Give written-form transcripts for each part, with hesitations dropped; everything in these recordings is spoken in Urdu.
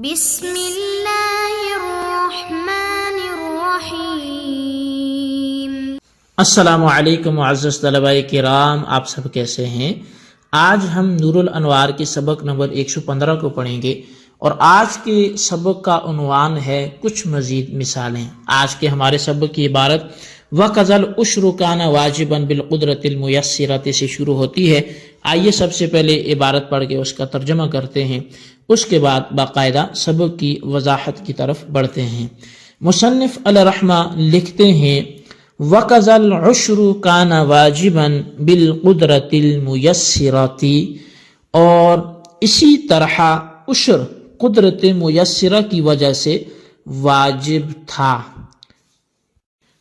بسم اللہ الرحمن الرحیم۔ السلام علیکم معزز طلباء کرام، آپ سب کیسے ہیں؟ آج ہم نور الانوار کے سبق نمبر 115 کو پڑھیں گے اور آج کے سبق کا عنوان ہے کچھ مزید مثالیں۔ آج کے ہمارے سبق کی عبارت وَقَذَا الْعُشْرُ كَانَ وَاجِبًا بِالْقُدْرَةِ الْمُيَسِّرَةِ سے شروع ہوتی ہے۔ آئیے سب سے پہلے عبارت پڑھ کے اس کا ترجمہ کرتے ہیں، اس کے بعد باقاعدہ سبق کی وضاحت کی طرف بڑھتے ہیں۔ مصنف الرحمہ لکھتے ہیں وَقَذَا الْعُشْرُ كَانَ وَاجِبًا بِالْقُدْرَةِ الْمُيَسِّرَةِ، اور اسی طرح عشر قدرت میسرہ کی وجہ سے واجب تھا۔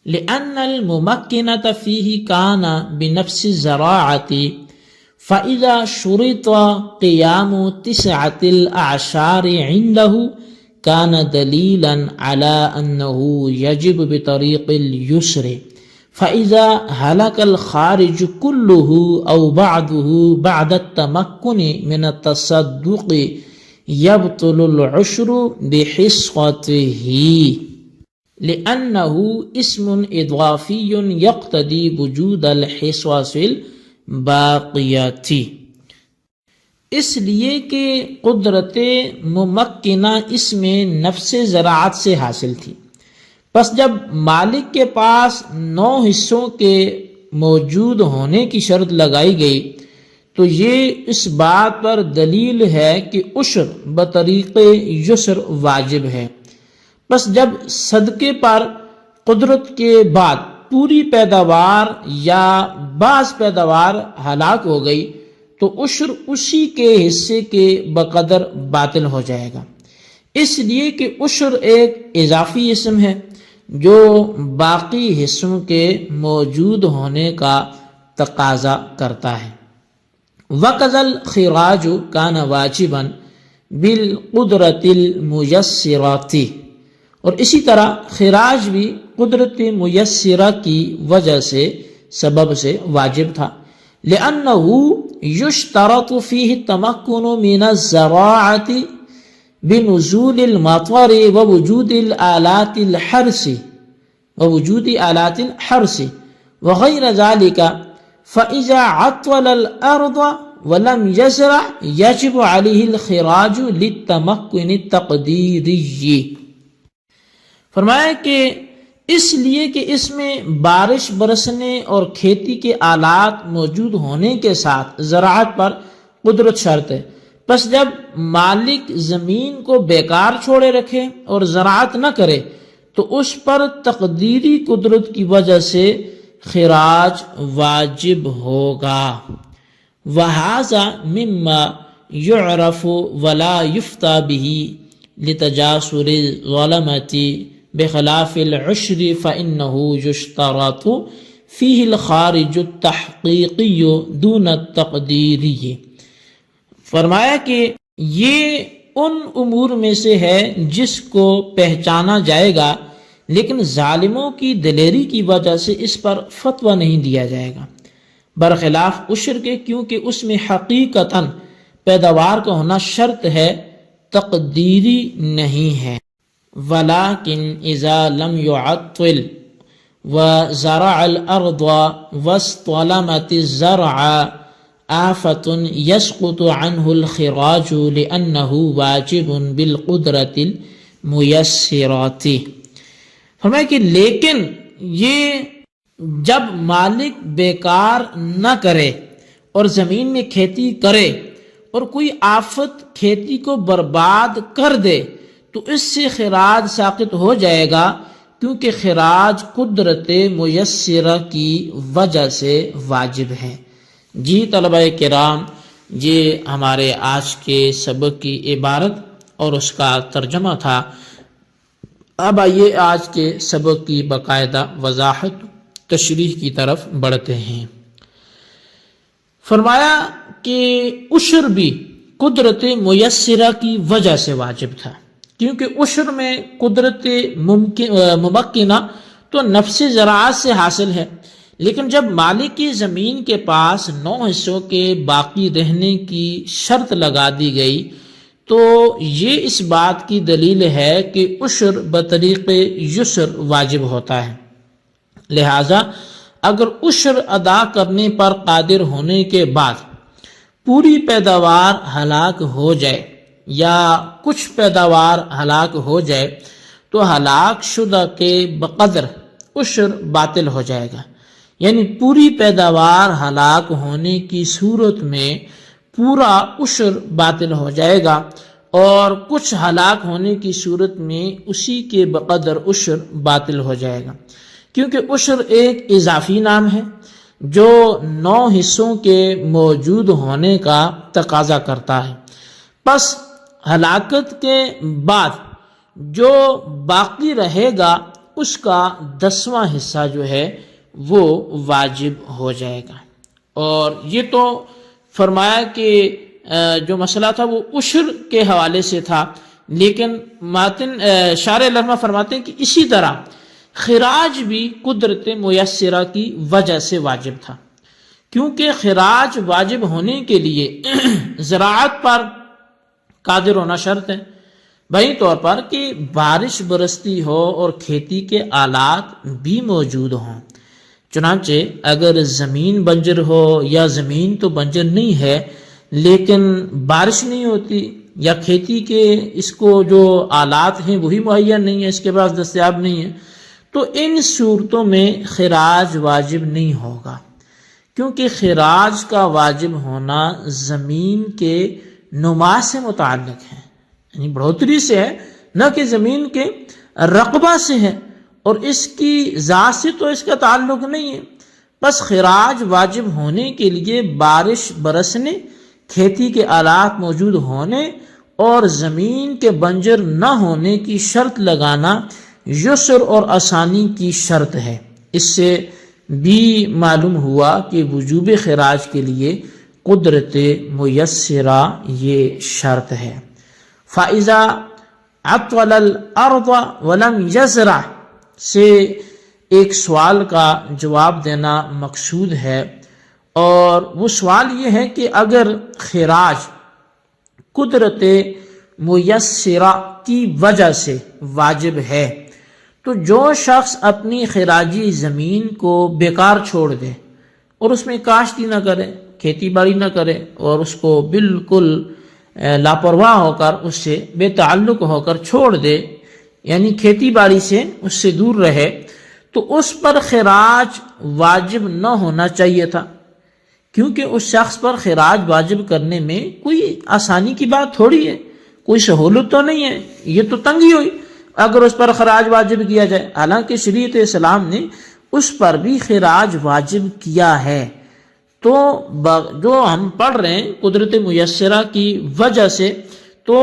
لأن الممكنة فيه كان بنفس الزراعة، فإذا شرط قيام 9 الأعشار عنده كان دليلا على أنه يجب بطريق اليسر، فإذا هلك الخارج كله أو بعضه بعد التمكن من التصدق يبطل العشر بحصته، لأنه اسم إضافي يقتضي وجود الحصص الباقية، اس لیے کہ قدرت ممکنہ اس میں نفس زراعت سے حاصل تھی، پس جب مالک کے پاس 9 حصوں کے موجود ہونے کی شرط لگائی گئی تو یہ اس بات پر دلیل ہے کہ عشر بطریق یسر واجب ہے۔ بس جب صدقے پر قدرت کے بعد پوری پیداوار یا بعض پیداوار ہلاک ہو گئی تو عشر اسی کے حصے کے بقدر باطل ہو جائے گا، اس لیے کہ عشر ایک اضافی اسم ہے جو باقی حصوں کے موجود ہونے کا تقاضا کرتا ہے۔ وَقَذَا الْخِرَاجُ كَانَ وَاجِبًا بِالْقُدْرَةِ الْمُيَسِّرَةِ، اور اسی طرح خراج بھی قدرت میسرہ کی وجہ سے سبب سے واجب تھا۔ لأنه يشترط فيه التمكن من الزراعة بنزول المطر ووجود آلات الحرث وغير ذلك، فإذا عطل الأرض ولم يزرع يجب عليه الخراج للتمكن التقديري۔ فرمایا کہ اس لیے کہ اس میں بارش برسنے اور کھیتی کے آلات موجود ہونے کے ساتھ زراعت پر قدرت شرط ہے، پس جب مالک زمین کو بیکار چھوڑے رکھے اور زراعت نہ کرے تو اس پر تقدیری قدرت کی وجہ سے خراج واجب ہوگا۔ وَهَذَا مِمَّا يُعْرَفُ وَلَا يُفْتَى بِهِ لِتَجَاسُرِ الظَّلَمَةِ بخلاف العشر فإنه يشترط فيه الخارج التحقیقی دون التقدیری۔ فرمایا کہ یہ ان امور میں سے ہے جس کو پہچانا جائے گا، لیکن ظالموں کی دلیری کی وجہ سے اس پر فتویٰ نہیں دیا جائے گا، برخلاف عشر کے، کیونکہ اس میں حقیقتاً پیداوار کا ہونا شرط ہے، تقدیری نہیں ہے۔ وَلَكِنْ إِذَا لَمْ يُعَطِّلْ وَزَرَعَ الْأَرْضَ وَاسْطَلَمَتِ الزَّرْعَ آفَةٌ يَسْقُطُ عَنْهُ الْخِرَاجُ لِأَنَّهُ وَاجِبٌ بِالْقُدْرَةِ الْمُيَسِّرَةِ۔ فرمایا کہ لیکن یہ جب مالک بیکار نہ کرے اور زمین میں کھیتی کرے اور کوئی آفت کھیتی کو برباد کر دے تو اس سے خراج ساقط ہو جائے گا، کیونکہ خراج قدرت میسرہ کی وجہ سے واجب ہے۔ جی طلبہ کرام، یہ ہمارے آج کے سبق کی عبارت اور اس کا ترجمہ تھا۔ اب آئیے آج کے سبق کی باقاعدہ وضاحت تشریح کی طرف بڑھتے ہیں۔ فرمایا کہ عشر بھی قدرت میسرہ کی وجہ سے واجب تھا، کیونکہ عشر میں قدرت ممکنہ تو نفس زراعت سے حاصل ہے، لیکن جب مالک کی زمین کے پاس 9 حصوں کے باقی رہنے کی شرط لگا دی گئی تو یہ اس بات کی دلیل ہے کہ عشر بطریق یسر واجب ہوتا ہے، لہذا اگر عشر ادا کرنے پر قادر ہونے کے بعد پوری پیداوار ہلاک ہو جائے یا کچھ پیداوار ہلاک ہو جائے تو ہلاک شدہ کے بقدر عشر باطل ہو جائے گا، یعنی پوری پیداوار ہلاک ہونے کی صورت میں پورا عشر باطل ہو جائے گا، اور کچھ ہلاک ہونے کی صورت میں اسی کے بقدر عشر باطل ہو جائے گا، کیونکہ عشر ایک اضافی نام ہے جو 9 حصوں کے موجود ہونے کا تقاضا کرتا ہے۔ پس ہلاکت کے بعد جو باقی رہے گا اس کا 10واں حصہ جو ہے وہ واجب ہو جائے گا۔ اور یہ تو فرمایا کہ جو مسئلہ تھا وہ عشر کے حوالے سے تھا، لیکن ماتن شارح لرما فرماتے ہیں کہ اسی طرح خراج بھی قدرت میسرہ کی وجہ سے واجب تھا، کیونکہ خراج واجب ہونے کے لیے زراعت پر قادر ہونا شرط ہے، بہی طور پر کہ بارش برستی ہو اور کھیتی کے آلات بھی موجود ہوں۔ چنانچہ اگر زمین بنجر ہو یا زمین تو بنجر نہیں ہے لیکن بارش نہیں ہوتی، یا کھیتی کے اس کو جو آلات ہیں وہی مہیا نہیں ہے، اس کے پاس دستیاب نہیں ہے، تو ان صورتوں میں خراج واجب نہیں ہوگا، کیونکہ خراج کا واجب ہونا زمین کے نما سے متعلق ہے، یعنی بڑھوتری سے ہے، نہ کہ زمین کے رقبہ سے ہے، اور اس کی ذات سے تو اس کا تعلق نہیں ہے۔ بس خراج واجب ہونے کے لیے بارش برسنے، کھیتی کے آلات موجود ہونے اور زمین کے بنجر نہ ہونے کی شرط لگانا یسر اور آسانی کی شرط ہے۔ اس سے بھی معلوم ہوا کہ وجوب خراج کے لیے قدرت میسرہ یہ شرط ہے۔ فَإِذَا عَطْوَلَ الْأَرْضَ وَلَمْ يَزْرَعْ سے ایک سوال کا جواب دینا مقصود ہے، اور وہ سوال یہ ہے کہ اگر خراج قدرت میسرہ کی وجہ سے واجب ہے تو جو شخص اپنی خراجی زمین کو بیکار چھوڑ دے اور اس میں کاشت ہی نہ کرے، کھیتی باڑی نہ کرے، اور اس کو بالکل لاپرواہ ہو کر اس سے بے تعلق ہو کر چھوڑ دے، یعنی کھیتی باڑی سے اس سے دور رہے، تو اس پر خراج واجب نہ ہونا چاہیے تھا، کیونکہ اس شخص پر خراج واجب کرنے میں کوئی آسانی کی بات تھوڑی ہے، کوئی سہولت تو نہیں ہے، یہ تو تنگی ہوئی اگر اس پر خراج واجب کیا جائے، حالانکہ شریعت اسلام نے اس پر بھی خراج واجب کیا ہے۔ تو جو ہم پڑھ رہے ہیں قدرت میسرہ کی وجہ سے، تو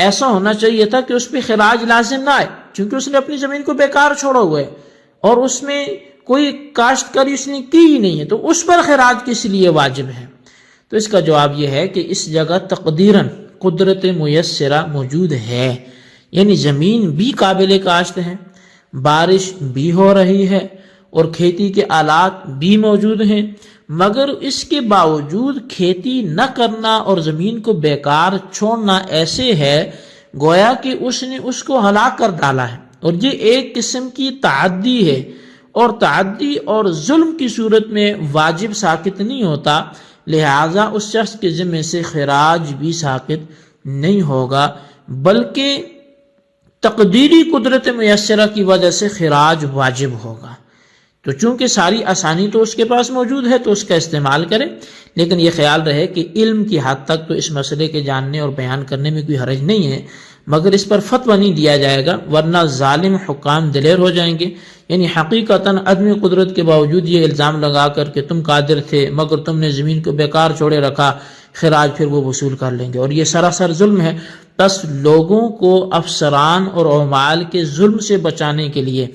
ایسا ہونا چاہیے تھا کہ اس پہ خراج لازم نہ آئے، کیونکہ اس نے اپنی زمین کو بیکار چھوڑا ہوا ہے اور اس میں کوئی کاشتکاری اس نے کی ہی نہیں ہے، تو اس پر خراج کس لیے واجب ہے؟ تو اس کا جواب یہ ہے کہ اس جگہ تقدیراً قدرت میسرہ موجود ہے، یعنی زمین بھی قابل کاشت ہے، بارش بھی ہو رہی ہے اور کھیتی کے آلات بھی موجود ہیں، مگر اس کے باوجود کھیتی نہ کرنا اور زمین کو بیکار چھوڑنا ایسے ہے گویا کہ اس نے اس کو ہلاک کر ڈالا ہے، اور یہ ایک قسم کی تعدی ہے، اور تعدی اور ظلم کی صورت میں واجب ساقط نہیں ہوتا، لہذا اس شخص کے ذمہ سے خراج بھی ساقط نہیں ہوگا، بلکہ تقدیری قدرت میسرہ کی وجہ سے خراج واجب ہوگا۔ تو چونکہ ساری آسانی تو اس کے پاس موجود ہے تو اس کا استعمال کرے، لیکن یہ خیال رہے کہ علم کی حد تک تو اس مسئلے کے جاننے اور بیان کرنے میں کوئی حرج نہیں ہے، مگر اس پر فتویٰ نہیں دیا جائے گا، ورنہ ظالم حکام دلیر ہو جائیں گے، یعنی حقیقتاً عدم قدرت کے باوجود یہ الزام لگا کر کہ تم قادر تھے مگر تم نے زمین کو بیکار چھوڑے رکھا، خراج پھر وہ وصول کر لیں گے، اور یہ سراسر ظلم ہے۔ بس لوگوں کو افسران اور عمال کے ظلم سے بچانے کے لیے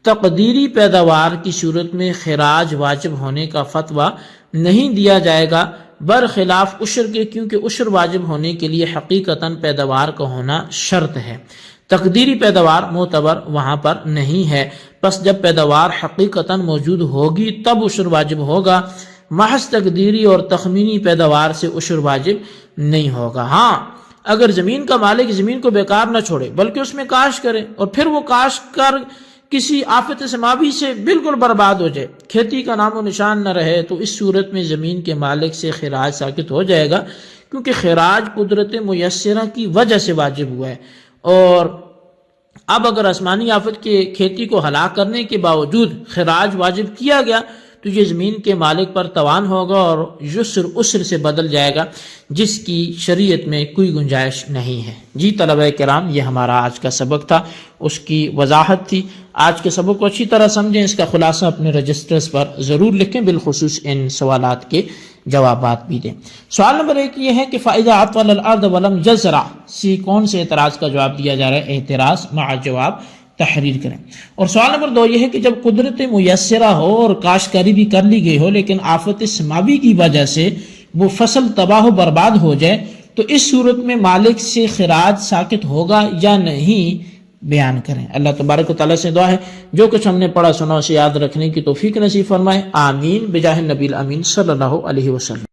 تقدیری پیداوار کی صورت میں خراج واجب ہونے کا فتویٰ نہیں دیا جائے گا، برخلاف عشر کے، کیونکہ عشر واجب ہونے کے لیے حقیقتاً پیداوار کا ہونا شرط ہے، تقدیری پیداوار معتبر وہاں پر نہیں ہے۔ پس جب پیداوار حقیقتاً موجود ہوگی تب عشر واجب ہوگا، محض تقدیری اور تخمینی پیداوار سے عشر واجب نہیں ہوگا۔ ہاں اگر زمین کا مالک زمین کو بیکار نہ چھوڑے بلکہ اس میں کاشت کرے اور پھر وہ کاشت کر کسی آفت سماوی سے بالکل برباد ہو جائے، کھیتی کا نام و نشان نہ رہے، تو اس صورت میں زمین کے مالک سے خراج ساقط ہو جائے گا، کیونکہ خراج قدرت میسرہ کی وجہ سے واجب ہوا ہے۔ اور اب اگر آسمانی آفت کے کھیتی کو ہلاک کرنے کے باوجود خراج واجب کیا گیا تو یہ زمین کے مالک پر توان ہوگا اور یسر عسر سے بدل جائے گا، جس کی شریعت میں کوئی گنجائش نہیں ہے۔ جی طلبہ کرام، یہ ہمارا آج کا سبق تھا، اس کی وضاحت تھی۔ آج کے سبق کو اچھی طرح سمجھیں، اس کا خلاصہ اپنے رجسٹرز پر ضرور لکھیں، بالخصوص ان سوالات کے جوابات بھی دیں۔ سوال نمبر 1 یہ ہے کہ فَإِذَا عَطْوَلَ الْأَرْضَ وَلَمْ يَزْرَعْ، کون سے اعتراض کا جواب دیا جا رہا ہے؟ اعتراض مع جواب تحریر کریں۔ اور سوال نمبر 2 یہ ہے کہ جب قدرت میسرہ ہو اور کاشتکاری بھی کر لی گئی ہو لیکن آفت سماوی کی وجہ سے وہ فصل تباہ و برباد ہو جائے تو اس صورت میں مالک سے خراج ساقط ہوگا یا نہیں، بیان کریں۔ اللہ تبارک و تعالیٰ سے دعا ہے جو کچھ ہم نے پڑھا سنا اسے یاد رکھنے کی توفیق نصیب فرمائے، آمین بجاہ نبی الامین صلی اللہ علیہ وسلم۔